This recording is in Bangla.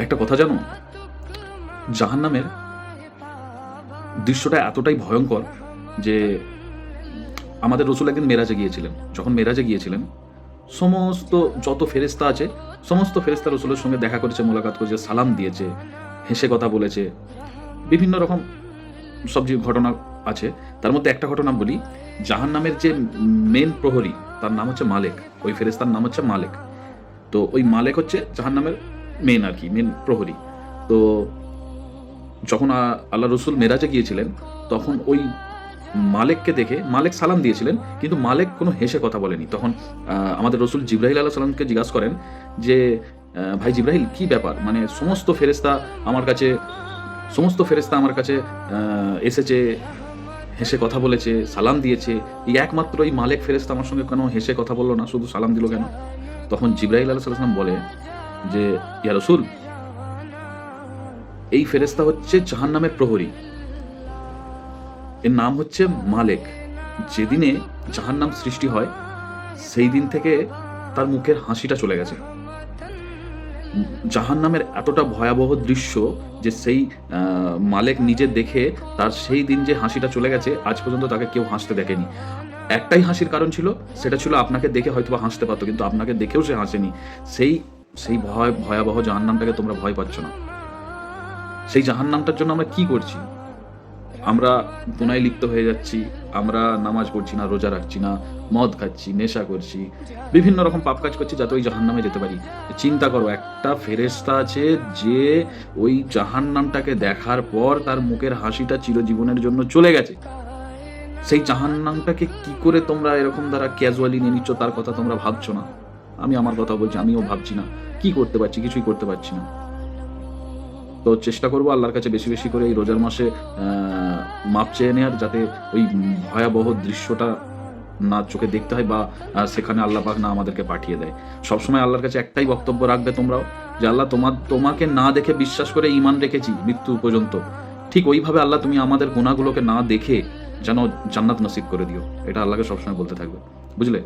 একটা কথা জানো, জাহান্নামের দৃশ্যটা এতটাই ভয়ঙ্কর যে আমাদের রসুল একদিন মেরাজে গিয়েছিলেন। যখন মেরাজে গিয়েছিলেন, সমস্ত যত ফেরেশতা আছে সমস্ত ফেরেশতা রসুলের সঙ্গে দেখা করেছে, মোলাকাত করেছে, সালাম দিয়েছে, হেসে কথা বলেছে, বিভিন্ন রকম সব যে ঘটনা আছে। তার মধ্যে একটা ঘটনা বলি। জাহান্নামের যে মেন প্রহরী, তার নাম হচ্ছে মালেক। ওই ফেরেশতার নাম হচ্ছে মালেক। তো ওই মালেক হচ্ছে জাহান্নামের মেন আর কি, মেন প্রহরী। তো যখন আল্লাহ রসুল মেরাজে গিয়েছিলেন, তখন ওই মালেককে দেখে মালেক সালাম দিয়েছিলেন, কিন্তু মালেক কোনো হেসে কথা বলেনি। তখন আমাদের রসুল জিব্রাহিল আলাইহিস সালামকে জিজ্ঞাসা করেন যে ভাই জিব্রাহিল, কি ব্যাপার, মানে সমস্ত ফেরেশতা আমার কাছে এসেছে, হেসে কথা বলেছে, সালাম দিয়েছে, এই একমাত্র এই মালেক ফেরেশতা আমার সঙ্গে কেন হেসে কথা বললো না, শুধু সালাম দিল কেন? তখন জিব্রাহিল আলাইহিস সালাম বলে যে ইয়া রসুল, এই ফেরেশতা হচ্ছে জাহান্নামের প্রহরী, এর নাম হচ্ছে মালেক। যেদিনে জাহান্নাম সৃষ্টি হয় সেই দিন থেকে তার মুখের হাসিটা চলে গেছে। জাহান্নামের এতটা ভয়াবহ দৃশ্য যে সেই মালেক নিজে দেখে তার সেই দিন যে হাসিটা চলে গেছে, আজ পর্যন্ত তাকে কেউ হাসতে দেখেনি। একটাই হাসির কারণ ছিল, সেটা ছিল আপনাকে দেখে হয়তো হাসতে পারতো, কিন্তু আপনাকে দেখেও সে হাসেনি। সেই সেই ভয়াবহ জাহান্নামটাকে তোমরা ভয় পাচ্ছ না। সেই জাহান্নামটার জন্য আমরা কি করছি? আমরা গুনায় লিপ্ত হয়ে যাচ্ছি, আমরা নামাজ পড়ছি না, রোজা রাখছি না, মদ খাচ্ছি, নেশা করছি, বিভিন্ন রকম পাপ কাজ করছি যাতে ওই জাহান্নামে যেতে পারি। চিন্তা করো, একটা ফেরেশতা আছে যে ওই জাহান্নামটাকে দেখার পর তার মুখের হাসিটা চিরজীবনের জন্য চলে গেছে। সেই জাহান্নামটাকে কি করে তোমরা এরকম দ্বারা ক্যাজুয়ালি নিয়ে নিচ্ছ, তার কথা তোমরা ভাবছো না। আমি আমার কথা বলছি, আমিও ভাবছি না, কি করতে পারছি, কিছুই করতে পারছি না। তো চেষ্টা করবো আল্লাহর কাছে বেশি বেশি করে এই রোজার মাসে মাপ চেয়ে নেওয়ার, যাতে ওই ভয়াবহ দৃশ্যটা না চোখে দেখতে হয়, বা সেখানে আল্লাহ পাক না আমাদেরকে পাঠিয়ে দেয়। সবসময় আল্লাহর কাছে একটাই বক্তব্য রাখবে তোমরাও, যে আল্লাহ তোমাকে না দেখে বিশ্বাস করে ঈমান রেখেছি মৃত্যু পর্যন্ত, ঠিক ওইভাবে আল্লাহ তুমি আমাদের গুনাহগুলোকে না দেখে যেন জান্নাত নসিব করে দিও। এটা আল্লাহকে সবসময় বলতে থাকবে, বুঝলে?